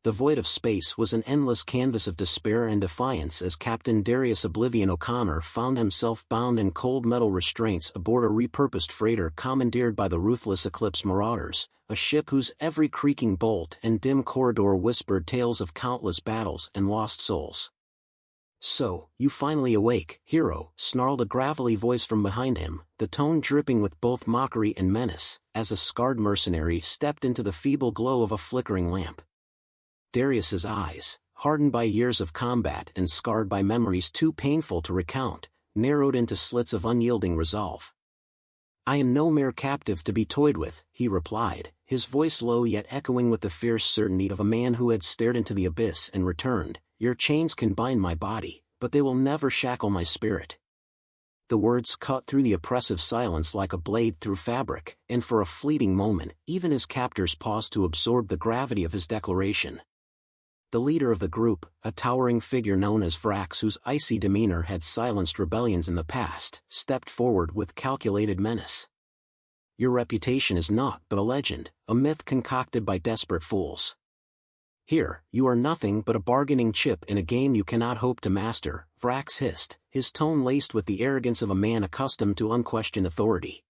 The void of space was an endless canvas of despair and defiance as Captain Darius Oblivion O'Connor found himself bound in cold metal restraints aboard a repurposed freighter commandeered by the ruthless Eclipse Marauders, a ship whose every creaking bolt and dim corridor whispered tales of countless battles and lost souls. "So, you finally awake, hero," snarled a gravelly voice from behind him, the tone dripping with both mockery and menace, as a scarred mercenary stepped into the feeble glow of a flickering lamp. Darius's eyes, hardened by years of combat and scarred by memories too painful to recount, narrowed into slits of unyielding resolve. "I am no mere captive to be toyed with," he replied, his voice low yet echoing with the fierce certainty of a man who had stared into the abyss and returned. "Your chains can bind my body, but they will never shackle my spirit." The words cut through the oppressive silence like a blade through fabric, and for a fleeting moment, even his captors paused to absorb the gravity of his declaration. The leader of the group, a towering figure known as Vrax whose icy demeanor had silenced rebellions in the past, stepped forward with calculated menace. "Your reputation is naught but a legend, a myth concocted by desperate fools. Here, you are nothing but a bargaining chip in a game you cannot hope to master," Vrax hissed, his tone laced with the arrogance of a man accustomed to unquestioned authority.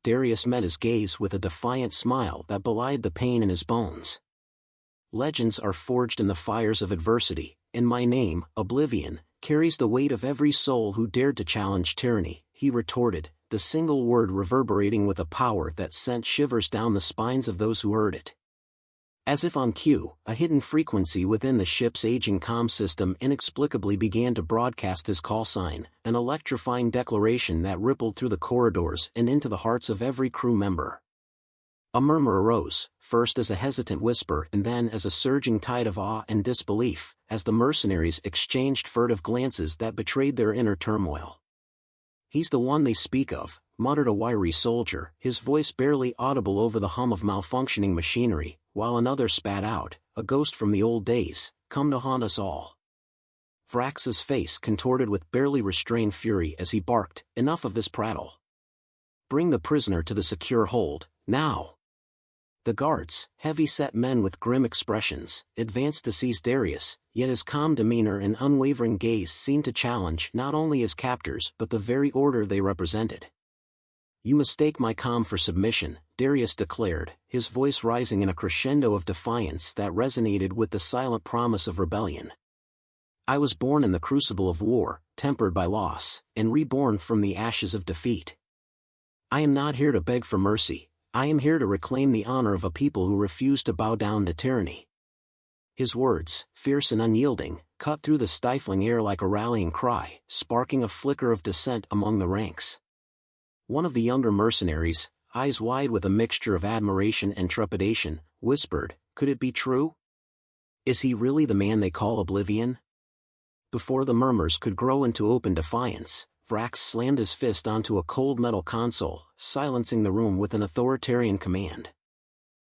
Darius met his gaze with a defiant smile that belied the pain in his bones. "Legends are forged in the fires of adversity, and my name, Oblivion, carries the weight of every soul who dared to challenge tyranny," he retorted, the single word reverberating with a power that sent shivers down the spines of those who heard it. As if on cue, a hidden frequency within the ship's aging comm system inexplicably began to broadcast his call sign, an electrifying declaration that rippled through the corridors and into the hearts of every crew member. A murmur arose, first as a hesitant whisper and then as a surging tide of awe and disbelief, as the mercenaries exchanged furtive glances that betrayed their inner turmoil. "He's the one they speak of," muttered a wiry soldier, his voice barely audible over the hum of malfunctioning machinery, while another spat out, "A ghost from the old days, come to haunt us all." Vrax's face contorted with barely restrained fury as he barked, "Enough of this prattle. Bring the prisoner to the secure hold, now." The guards, heavy-set men with grim expressions, advanced to seize Darius, yet his calm demeanor and unwavering gaze seemed to challenge not only his captors but the very order they represented. "You mistake my calm for submission," Darius declared, his voice rising in a crescendo of defiance that resonated with the silent promise of rebellion. "I was born in the crucible of war, tempered by loss, and reborn from the ashes of defeat. I am not here to beg for mercy. I am here to reclaim the honor of a people who refuse to bow down to tyranny." His words, fierce and unyielding, cut through the stifling air like a rallying cry, sparking a flicker of dissent among the ranks. One of the younger mercenaries, eyes wide with a mixture of admiration and trepidation, whispered, "Could it be true? Is he really the man they call Oblivion?" Before the murmurs could grow into open defiance, Vrax slammed his fist onto a cold metal console, silencing the room with an authoritarian command.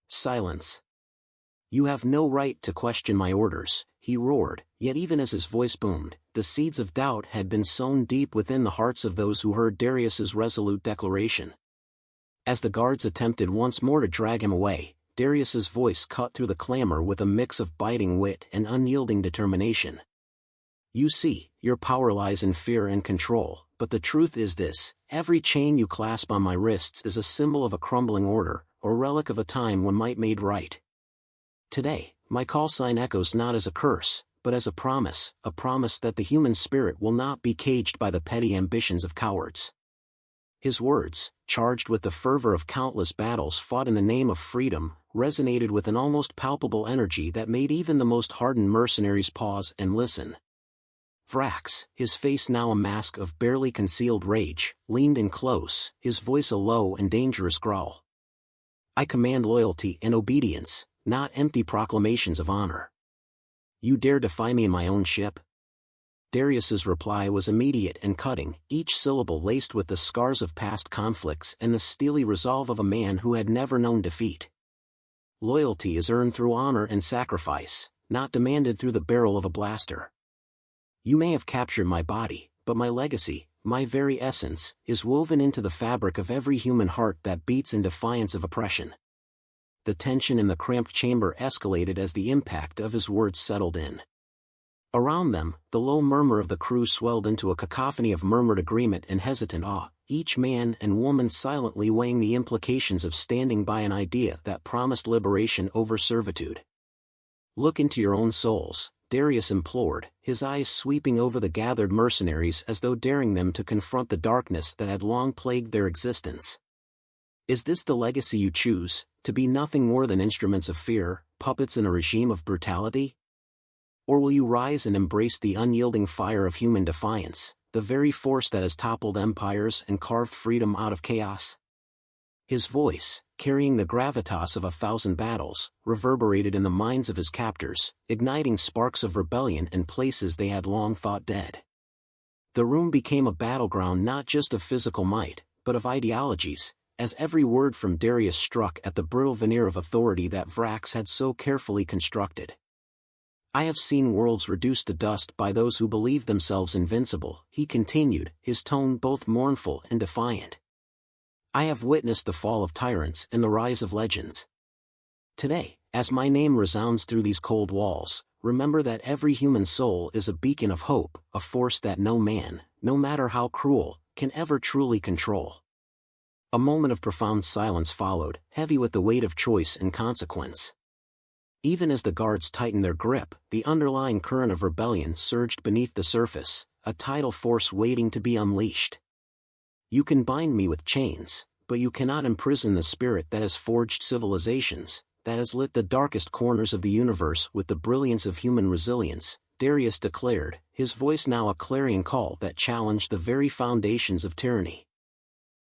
"Silence. You have no right to question my orders," he roared, yet even as his voice boomed, the seeds of doubt had been sown deep within the hearts of those who heard Darius's resolute declaration. As the guards attempted once more to drag him away, Darius's voice cut through the clamor with a mix of biting wit and unyielding determination. "You see, your power lies in fear and control, but the truth is this: every chain you clasp on my wrists is a symbol of a crumbling order, or relic of a time when might made right. Today, my call sign echoes not as a curse, but as a promise that the human spirit will not be caged by the petty ambitions of cowards." His words, charged with the fervor of countless battles fought in the name of freedom, resonated with an almost palpable energy that made even the most hardened mercenaries pause and listen. Vrax, his face now a mask of barely concealed rage, leaned in close, his voice a low and dangerous growl. "I command loyalty and obedience, not empty proclamations of honor. You dare defy me in my own ship?" Darius's reply was immediate and cutting, each syllable laced with the scars of past conflicts and the steely resolve of a man who had never known defeat. "Loyalty is earned through honor and sacrifice, not demanded through the barrel of a blaster. You may have captured my body, but my legacy, my very essence, is woven into the fabric of every human heart that beats in defiance of oppression. the tension in the cramped chamber escalated as the impact of his words settled in. Around them, the low murmur of the crew swelled into a cacophony of murmured agreement and hesitant awe, each man and woman silently weighing the implications of standing by an idea that promised liberation over servitude. "Look into your own souls," Darius implored, his eyes sweeping over the gathered mercenaries as though daring them to confront the darkness that had long plagued their existence. "Is this the legacy you choose, to be nothing more than instruments of fear, puppets in a regime of brutality? Or will you rise and embrace the unyielding fire of human defiance, the very force that has toppled empires and carved freedom out of chaos?" His voice, carrying the gravitas of 1,000 battles, reverberated in the minds of his captors, igniting sparks of rebellion in places they had long thought dead. The room became a battleground not just of physical might, but of ideologies, as every word from Darius struck at the brittle veneer of authority that Vrax had so carefully constructed. "I have seen worlds reduced to dust by those who believe themselves invincible," he continued, his tone both mournful and defiant. "I have witnessed the fall of tyrants and the rise of legends. Today, as my name resounds through these cold walls, remember that every human soul is a beacon of hope, a force that no man, no matter how cruel, can ever truly control." A moment of profound silence followed, heavy with the weight of choice and consequence. Even as the guards tightened their grip, the underlying current of rebellion surged beneath the surface, a tidal force waiting to be unleashed. "You can bind me with chains, but you cannot imprison the spirit that has forged civilizations, that has lit the darkest corners of the universe with the brilliance of human resilience," Darius declared, his voice now a clarion call that challenged the very foundations of tyranny.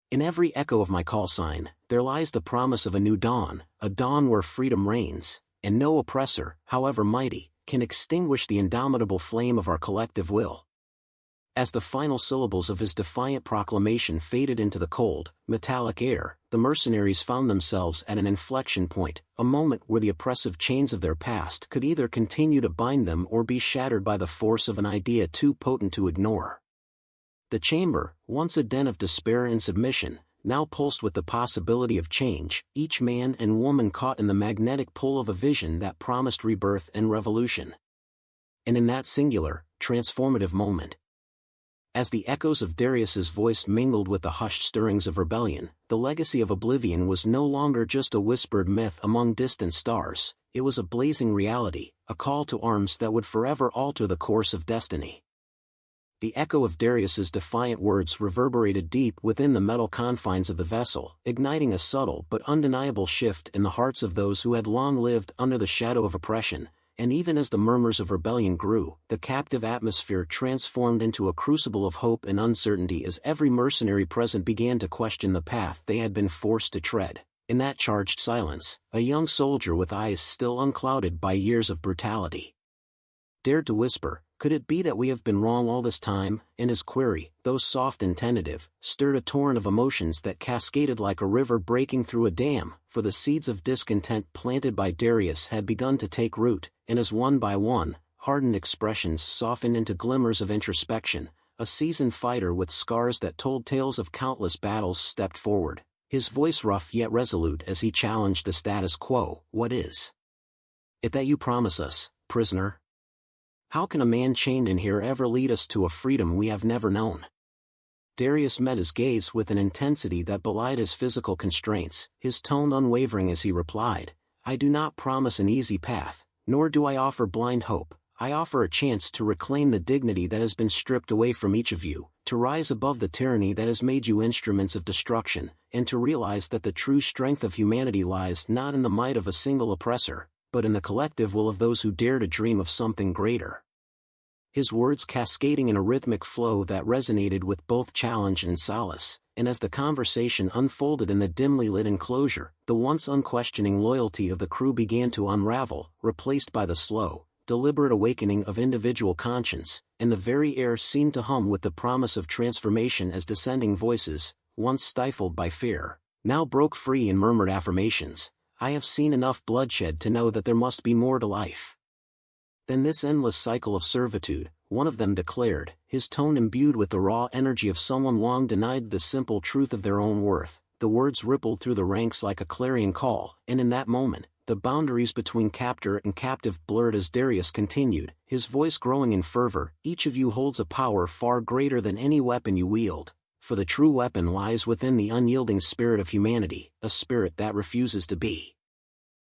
"In every echo of my call sign, there lies the promise of a new dawn, a dawn where freedom reigns, and no oppressor, however mighty, can extinguish the indomitable flame of our collective will." As the final syllables of his defiant proclamation faded into the cold, metallic air, the mercenaries found themselves at an inflection point, a moment where the oppressive chains of their past could either continue to bind them or be shattered by the force of an idea too potent to ignore. The chamber, once a den of despair and submission, now pulsed with the possibility of change, each man and woman caught in the magnetic pull of a vision that promised rebirth and revolution. And in that singular, transformative moment, as the echoes of Darius's voice mingled with the hushed stirrings of rebellion, the legacy of oblivion was no longer just a whispered myth among distant stars, it was a blazing reality, a call to arms that would forever alter the course of destiny. The echo of Darius's defiant words reverberated deep within the metal confines of the vessel, igniting a subtle but undeniable shift in the hearts of those who had long lived under the shadow of oppression, and even as the murmurs of rebellion grew, the captive atmosphere transformed into a crucible of hope and uncertainty as every mercenary present began to question the path they had been forced to tread. In that charged silence, a young soldier with eyes still unclouded by years of brutality dared to whisper, "Could it be that we have been wrong all this time?" And his query, though soft and tentative, stirred a torrent of emotions that cascaded like a river breaking through a dam, for the seeds of discontent planted by Darius had begun to take root, and as one by one, hardened expressions softened into glimmers of introspection, a seasoned fighter with scars that told tales of countless battles stepped forward, his voice rough yet resolute as he challenged the status quo. "What is it that you promise us, prisoner? How can a man chained in here ever lead us to a freedom we have never known?" Darius met his gaze with an intensity that belied his physical constraints, his tone unwavering as he replied, "I do not promise an easy path, nor do I offer blind hope. I offer a chance to reclaim the dignity that has been stripped away from each of you, to rise above the tyranny that has made you instruments of destruction, and to realize that the true strength of humanity lies not in the might of a single oppressor, but in the collective will of those who dare to dream of something greater." His words cascading in a rhythmic flow that resonated with both challenge and solace, and as the conversation unfolded in the dimly lit enclosure, the once unquestioning loyalty of the crew began to unravel, replaced by the slow, deliberate awakening of individual conscience, and the very air seemed to hum with the promise of transformation as descending voices, once stifled by fear, now broke free in murmured affirmations. "I have seen enough bloodshed to know that there must be more to life than this endless cycle of servitude," one of them declared, his tone imbued with the raw energy of someone long denied the simple truth of their own worth. the words rippled through the ranks like a clarion call, and in that moment, the boundaries between captor and captive blurred as Darius continued, his voice growing in fervor. Each of you holds a power far greater than any weapon you wield, for the true weapon lies within the unyielding spirit of humanity, a spirit that refuses to be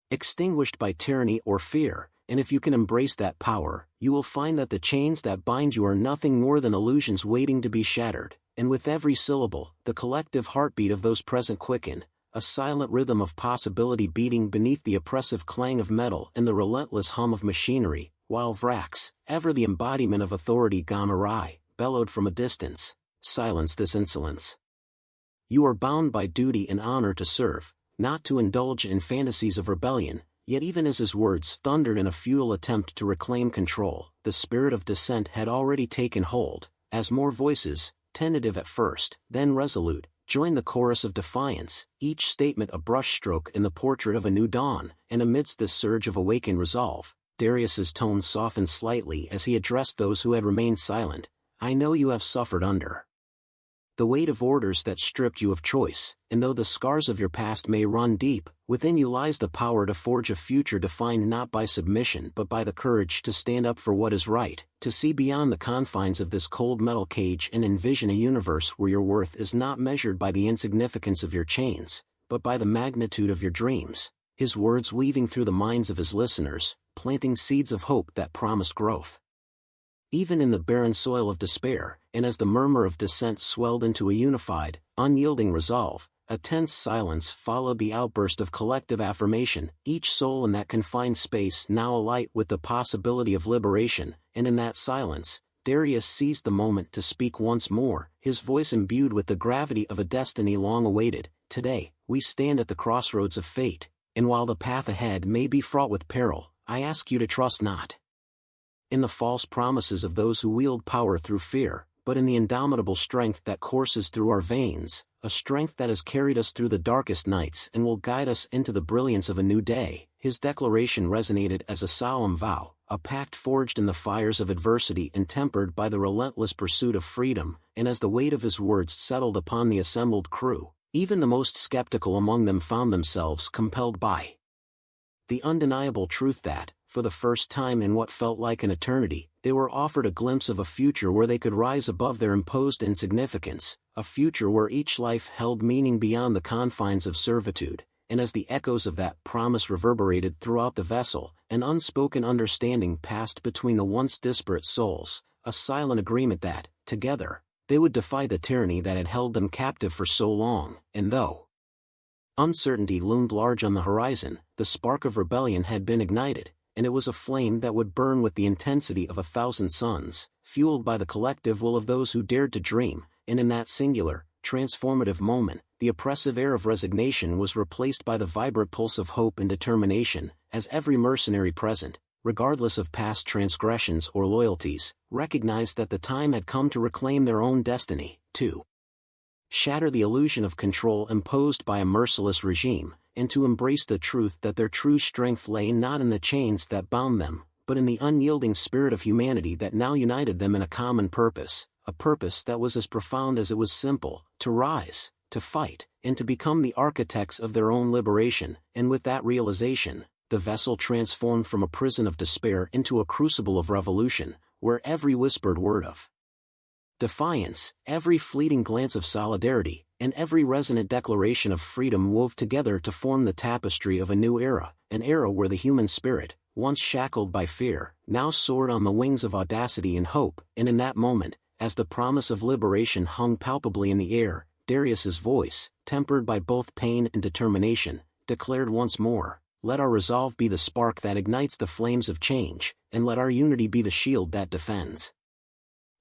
extinguished by tyranny or fear, and if you can embrace that power, you will find that the chains that bind you are nothing more than illusions waiting to be shattered. And with every syllable, the collective heartbeat of those present quickened, a silent rhythm of possibility beating beneath the oppressive clang of metal and the relentless hum of machinery, while Vrax, ever the embodiment of authority gone awry, bellowed from a distance, "Silence this insolence. You are bound by duty and honor to serve, not to indulge in fantasies of rebellion." Yet even as his words thundered in a futile attempt to reclaim control, the spirit of dissent had already taken hold, as more voices, tentative at first, then resolute, joined the chorus of defiance, each statement a brushstroke in the portrait of a new dawn. And amidst this surge of awakened resolve, Darius's tone softened slightly as he addressed those who had remained silent. "I know you have suffered under the weight of orders that stripped you of choice, and though the scars of your past may run deep, within you lies the power to forge a future defined not by submission but by the courage to stand up for what is right, to see beyond the confines of this cold metal cage and envision a universe where your worth is not measured by the insignificance of your chains, but by the magnitude of your dreams." His words weaving through the minds of his listeners, planting seeds of hope that promised growth even in the barren soil of despair. And as the murmur of dissent swelled into a unified, unyielding resolve, a tense silence followed the outburst of collective affirmation, each soul in that confined space now alight with the possibility of liberation. And in that silence, Darius seized the moment to speak once more, his voice imbued with the gravity of a destiny long awaited. "Today, we stand at the crossroads of fate, and while the path ahead may be fraught with peril, I ask you to trust not in the false promises of those who wield power through fear, but in the indomitable strength that courses through our veins, a strength that has carried us through the darkest nights and will guide us into the brilliance of a new day." His declaration resonated as a solemn vow, a pact forged in the fires of adversity and tempered by the relentless pursuit of freedom. And as the weight of his words settled upon the assembled crew, even the most skeptical among them found themselves compelled by the undeniable truth that, for the first time in what felt like an eternity, they were offered a glimpse of a future where they could rise above their imposed insignificance, a future where each life held meaning beyond the confines of servitude. And as the echoes of that promise reverberated throughout the vessel, an unspoken understanding passed between the once disparate souls, a silent agreement that, together, they would defy the tyranny that had held them captive for so long. And though uncertainty loomed large on the horizon, the spark of rebellion had been ignited, and it was a flame that would burn with the intensity of 1,000 suns, fueled by the collective will of those who dared to dream. And in that singular, transformative moment, the oppressive air of resignation was replaced by the vibrant pulse of hope and determination, as every mercenary present, regardless of past transgressions or loyalties, recognized that the time had come to reclaim their own destiny, to shatter the illusion of control imposed by a merciless regime, and to embrace the truth that their true strength lay not in the chains that bound them, but in the unyielding spirit of humanity that now united them in a common purpose, a purpose that was as profound as it was simple: to rise, to fight, and to become the architects of their own liberation. And with that realization, the vessel transformed from a prison of despair into a crucible of revolution, where every whispered word of defiance, every fleeting glance of solidarity, and every resonant declaration of freedom wove together to form the tapestry of a new era, an era where the human spirit, once shackled by fear, now soared on the wings of audacity and hope. And in that moment, as the promise of liberation hung palpably in the air, Darius's voice, tempered by both pain and determination, declared once more, "Let our resolve be the spark that ignites the flames of change, and let our unity be the shield that defends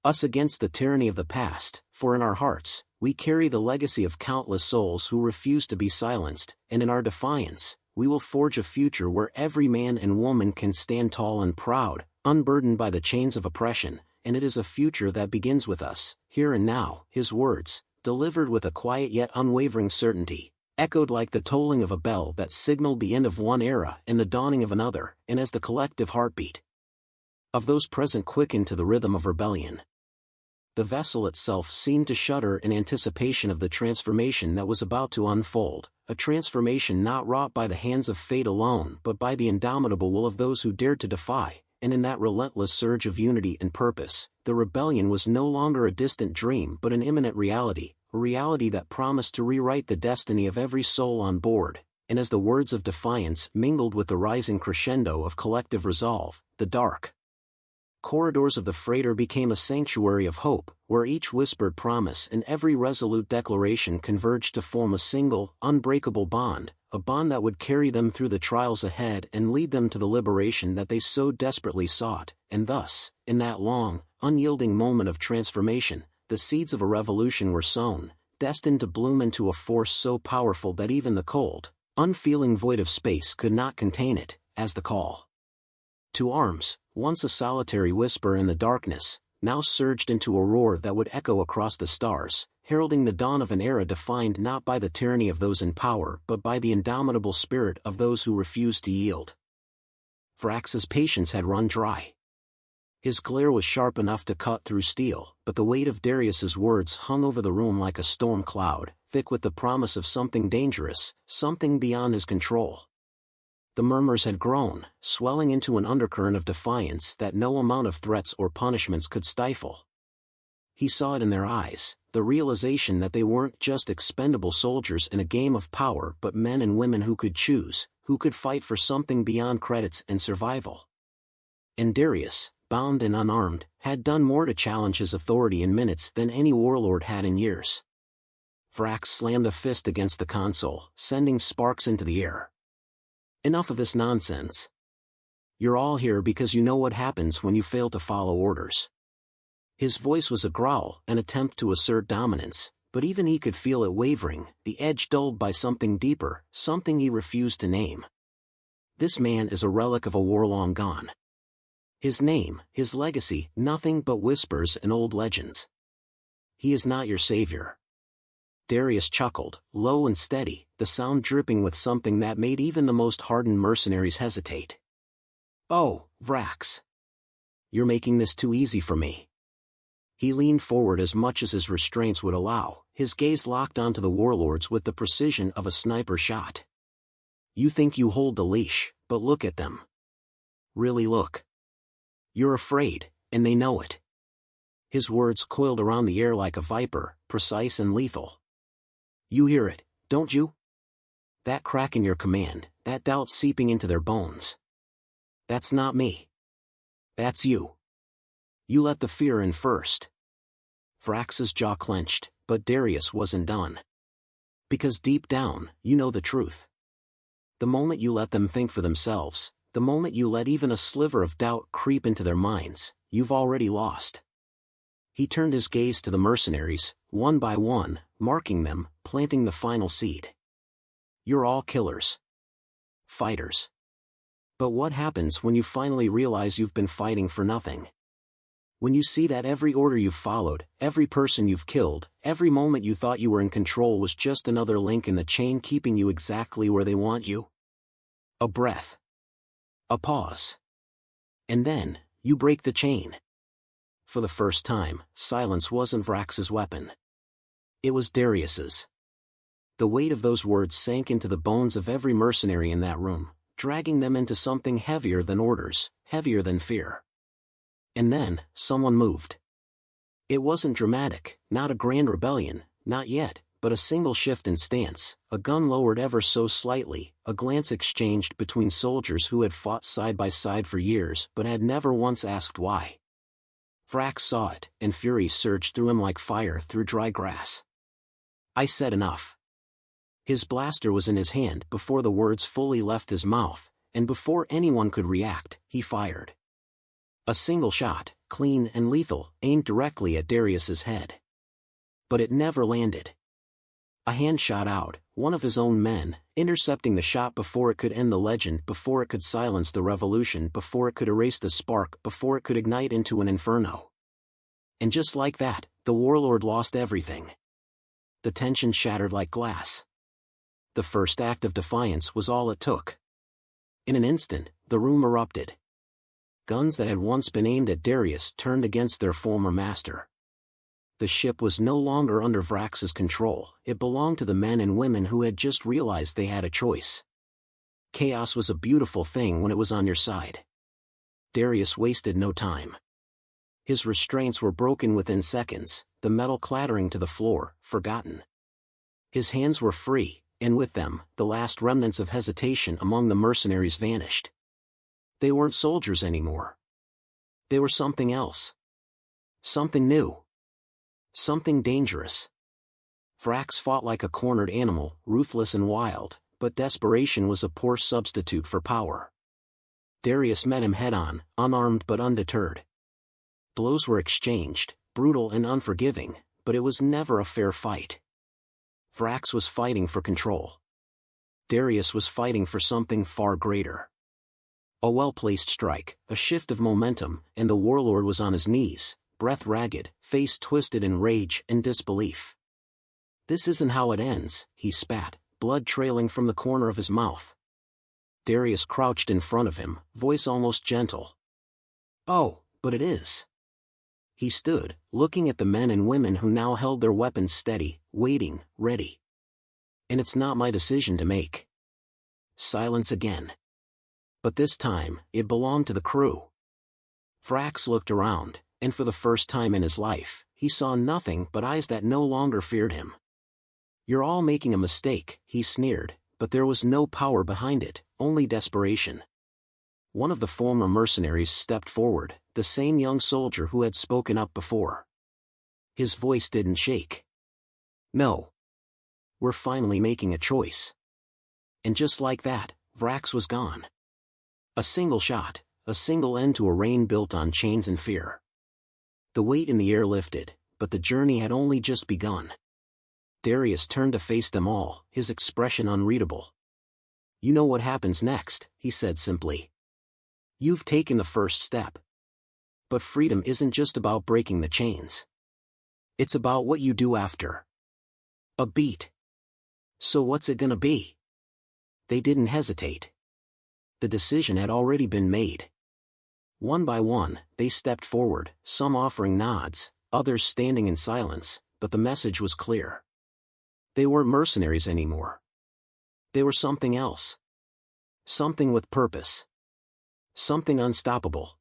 us against the tyranny of the past, for in our hearts, we carry the legacy of countless souls who refuse to be silenced, and in our defiance, we will forge a future where every man and woman can stand tall and proud, unburdened by the chains of oppression. And it is a future that begins with us, here and now." His words, delivered with a quiet yet unwavering certainty, echoed like the tolling of a bell that signaled the end of one era and the dawning of another. And as the collective heartbeat of those present quickened to the rhythm of rebellion, The vessel itself seemed to shudder in anticipation of the transformation that was about to unfold, a transformation not wrought by the hands of fate alone but by the indomitable will of those who dared to defy, and in that relentless surge of unity and purpose, the rebellion was no longer a distant dream but an imminent reality, a reality that promised to rewrite the destiny of every soul on board. And as the words of defiance mingled with the rising crescendo of collective resolve, the dark corridors of the freighter became a sanctuary of hope, where each whispered promise and every resolute declaration converged to form a single, unbreakable bond, a bond that would carry them through the trials ahead and lead them to the liberation that they so desperately sought. And thus, in that long, unyielding moment of transformation, the seeds of a revolution were sown, destined to bloom into a force so powerful that even the cold, unfeeling void of space could not contain it, as the call to arms, once a solitary whisper in the darkness, now surged into a roar that would echo across the stars, heralding the dawn of an era defined not by the tyranny of those in power but by the indomitable spirit of those who refused to yield. Vrax's patience had run dry. His glare was sharp enough to cut through steel, but the weight of Darius's words hung over the room like a storm cloud, thick with the promise of something dangerous, something beyond his control. The murmurs had grown, swelling into an undercurrent of defiance that no amount of threats or punishments could stifle. He saw it in their eyes, the realization that they weren't just expendable soldiers in a game of power but men and women who could choose, who could fight for something beyond credits and survival. And Darius, bound and unarmed, had done more to challenge his authority in minutes than any warlord had in years. Vrax slammed a fist against the console, sending sparks into the air. Enough of this nonsense. You're all here because you know what happens when you fail to follow orders. His voice was a growl, an attempt to assert dominance, but even he could feel it wavering, the edge dulled by something deeper, something he refused to name. This man is a relic of a war long gone. His name, his legacy, nothing but whispers and old legends. He is not your savior. Darius chuckled, low and steady, the sound dripping with something that made even the most hardened mercenaries hesitate. Oh, Vrax. You're making this too easy for me. He leaned forward as much as his restraints would allow, his gaze locked onto the warlords with the precision of a sniper shot. You think you hold the leash, but look at them. Really look. You're afraid, and they know it. His words coiled around the air like a viper, precise and lethal. You hear it, don't you? That crack in your command, that doubt seeping into their bones. That's not me. That's you. You let the fear in first. Vrax's jaw clenched, but Darius wasn't done. Because deep down, you know the truth. The moment you let them think for themselves, the moment you let even a sliver of doubt creep into their minds, you've already lost. He turned his gaze to the mercenaries, one by one, marking them, planting the final seed. You're all killers. Fighters. But what happens when you finally realize you've been fighting for nothing? When you see that every order you've followed, every person you've killed, every moment you thought you were in control was just another link in the chain keeping you exactly where they want you? A breath. A pause. And then, you break the chain. For the first time, silence wasn't Vrax's weapon. It was Darius's. The weight of those words sank into the bones of every mercenary in that room, dragging them into something heavier than orders, heavier than fear. And then, someone moved. It wasn't dramatic, not a grand rebellion, not yet, but a single shift in stance, a gun lowered ever so slightly, a glance exchanged between soldiers who had fought side by side for years but had never once asked why. Vrax saw it, and fury surged through him like fire through dry grass. I said enough. His blaster was in his hand before the words fully left his mouth, and before anyone could react, he fired. A single shot, clean and lethal, aimed directly at Darius's head. But it never landed. A hand shot out, one of his own men, intercepting the shot before it could end the legend, before it could silence the revolution, before it could erase the spark, before it could ignite into an inferno. And just like that, the warlord lost everything. The tension shattered like glass. The first act of defiance was all it took. In an instant, the room erupted. Guns that had once been aimed at Darius turned against their former master. The ship was no longer under Vrax's control, it belonged to the men and women who had just realized they had a choice. Chaos was a beautiful thing when it was on your side. Darius wasted no time. His restraints were broken within seconds, the metal clattering to the floor, forgotten. His hands were free, and with them, the last remnants of hesitation among the mercenaries vanished. They weren't soldiers anymore. They were something else. Something new. Something dangerous. Vrax fought like a cornered animal, ruthless and wild, but desperation was a poor substitute for power. Darius met him head-on, unarmed but undeterred. Blows were exchanged, brutal and unforgiving, but it was never a fair fight. Vrax was fighting for control. Darius was fighting for something far greater. A well-placed strike, a shift of momentum, and the warlord was on his knees, breath ragged, face twisted in rage and disbelief. "This isn't how it ends," he spat, blood trailing from the corner of his mouth. Darius crouched in front of him, voice almost gentle. "Oh, but it is." He stood, looking at the men and women who now held their weapons steady, waiting, ready. "And it's not my decision to make." Silence again. But this time, it belonged to the crew. Vrax looked around, and for the first time in his life, he saw nothing but eyes that no longer feared him. "You're all making a mistake," he sneered, but there was no power behind it, only desperation. One of the former mercenaries stepped forward, the same young soldier who had spoken up before. His voice didn't shake. "No. We're finally making a choice." And just like that, Vrax was gone. A single shot, a single end to a reign built on chains and fear. The weight in the air lifted, but the journey had only just begun. Darius turned to face them all, his expression unreadable. "You know what happens next," he said simply. "You've taken the first step. But freedom isn't just about breaking the chains. It's about what you do after." A beat. "So what's it gonna be?" They didn't hesitate. The decision had already been made. One by one, they stepped forward, some offering nods, others standing in silence, but the message was clear. They weren't mercenaries anymore. They were something else. Something with purpose. Something unstoppable.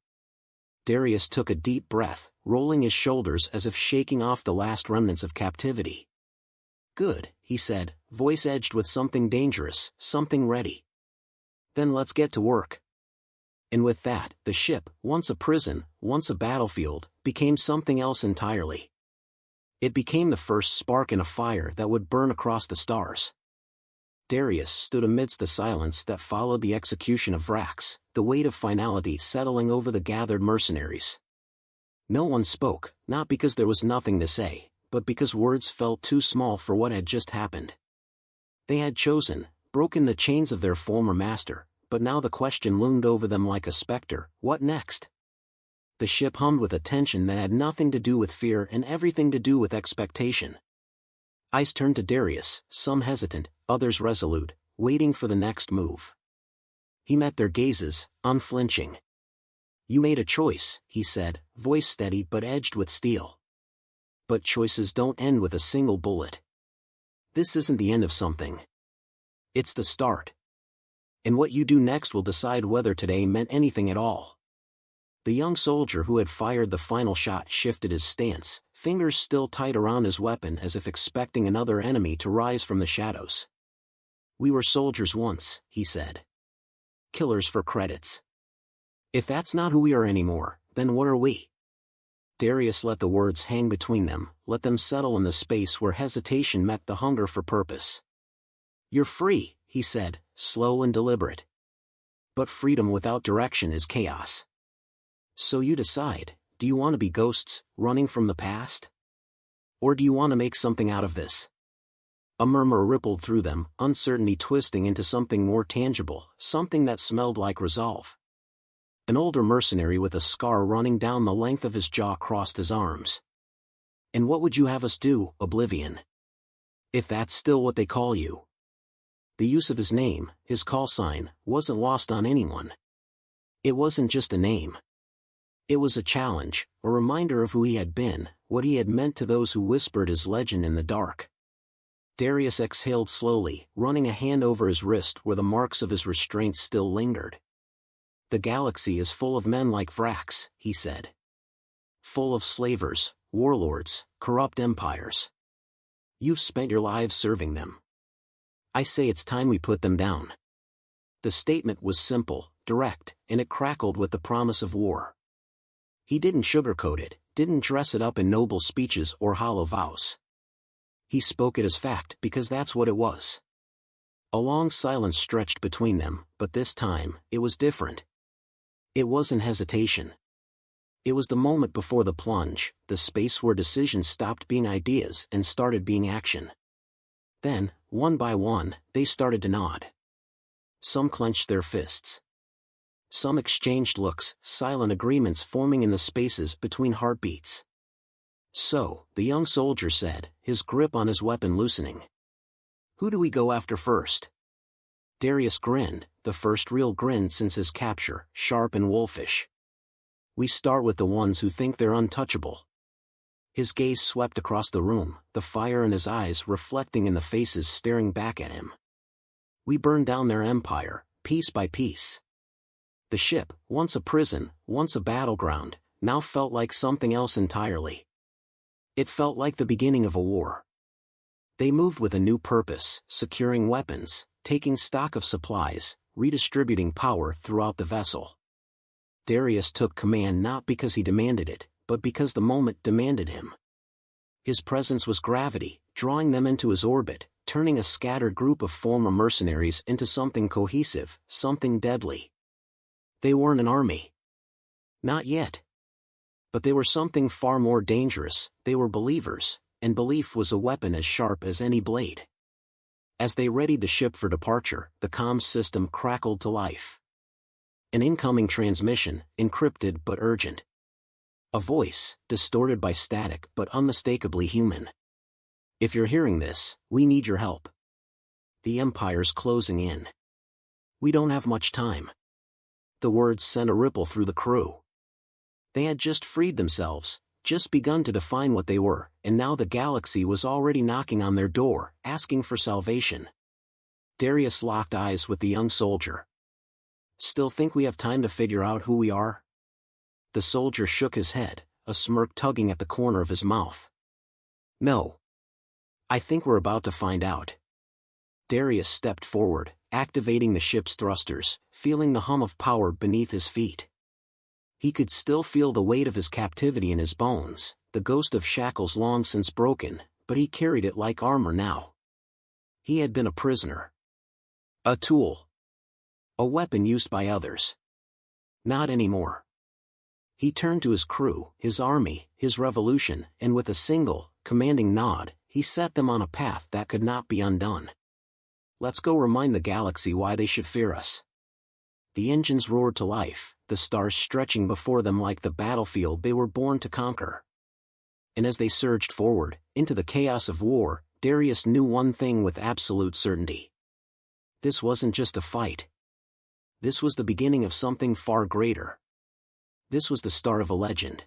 Darius took a deep breath, rolling his shoulders as if shaking off the last remnants of captivity. "Good," he said, voice edged with something dangerous, something ready. "Then let's get to work." And with that, the ship, once a prison, once a battlefield, became something else entirely. It became the first spark in a fire that would burn across the stars. Darius stood amidst the silence that followed the execution of Vrax, the weight of finality settling over the gathered mercenaries. No one spoke, not because there was nothing to say, but because words felt too small for what had just happened. They had chosen, broken the chains of their former master, but now the question loomed over them like a specter: what next? The ship hummed with a tension that had nothing to do with fear and everything to do with expectation. Eyes turned to Darius, some hesitant, others resolute, waiting for the next move. He met their gazes, unflinching. "You made a choice," he said, voice steady but edged with steel. "But choices don't end with a single bullet. This isn't the end of something. It's the start. And what you do next will decide whether today meant anything at all." The young soldier who had fired the final shot shifted his stance, fingers still tight around his weapon as if expecting another enemy to rise from the shadows. "We were soldiers once," he said. "Killers for credits. If that's not who we are anymore, then what are we?" Darius let the words hang between them, let them settle in the space where hesitation met the hunger for purpose. "You're free," he said, slow and deliberate. "But freedom without direction is chaos. So you decide, do you want to be ghosts, running from the past? Or do you want to make something out of this?" A murmur rippled through them, uncertainty twisting into something more tangible, something that smelled like resolve. An older mercenary with a scar running down the length of his jaw crossed his arms. "And what would you have us do, Oblivion? If that's still what they call you." The use of his name, his call sign, wasn't lost on anyone. It wasn't just a name. It was a challenge, a reminder of who he had been, what he had meant to those who whispered his legend in the dark. Darius exhaled slowly, running a hand over his wrist where the marks of his restraints still lingered. "The galaxy is full of men like Vrax," he said. "Full of slavers, warlords, corrupt empires. You've spent your lives serving them. I say it's time we put them down." The statement was simple, direct, and it crackled with the promise of war. He didn't sugarcoat it, didn't dress it up in noble speeches or hollow vows. He spoke it as fact because that's what it was. A long silence stretched between them, but this time, it was different. It wasn't hesitation. It was the moment before the plunge, the space where decisions stopped being ideas and started being action. Then, one by one, they started to nod. Some clenched their fists. Some exchanged looks, silent agreements forming in the spaces between heartbeats. "So," the young soldier said, his grip on his weapon loosening. "Who do we go after first?" Darius grinned, the first real grin since his capture, sharp and wolfish. "We start with the ones who think they're untouchable." His gaze swept across the room, the fire in his eyes reflecting in the faces staring back at him. "We burn down their empire, piece by piece." The ship, once a prison, once a battleground, now felt like something else entirely. It felt like the beginning of a war. They moved with a new purpose, securing weapons, taking stock of supplies, redistributing power throughout the vessel. Darius took command not because he demanded it, but because the moment demanded him. His presence was gravity, drawing them into his orbit, turning a scattered group of former mercenaries into something cohesive, something deadly. They weren't an army. Not yet. But they were something far more dangerous. They were believers, and belief was a weapon as sharp as any blade. As they readied the ship for departure, the comms system crackled to life. An incoming transmission, encrypted but urgent. A voice, distorted by static but unmistakably human. "If you're hearing this, we need your help. The Empire's closing in. We don't have much time." The words sent a ripple through the crew. They had just freed themselves, just begun to define what they were, and now the galaxy was already knocking on their door, asking for salvation. Darius locked eyes with the young soldier. "Still think we have time to figure out who we are?" The soldier shook his head, a smirk tugging at the corner of his mouth. "No. I think we're about to find out." Darius stepped forward, activating the ship's thrusters, feeling the hum of power beneath his feet. He could still feel the weight of his captivity in his bones, the ghost of shackles long since broken, but he carried it like armor now. He had been a prisoner. A tool. A weapon used by others. Not anymore. He turned to his crew, his army, his revolution, and with a single, commanding nod, he set them on a path that could not be undone. "Let's go remind the galaxy why they should fear us." The engines roared to life, the stars stretching before them like the battlefield they were born to conquer. And as they surged forward, into the chaos of war, Darius knew one thing with absolute certainty. This wasn't just a fight. This was the beginning of something far greater. This was the start of a legend.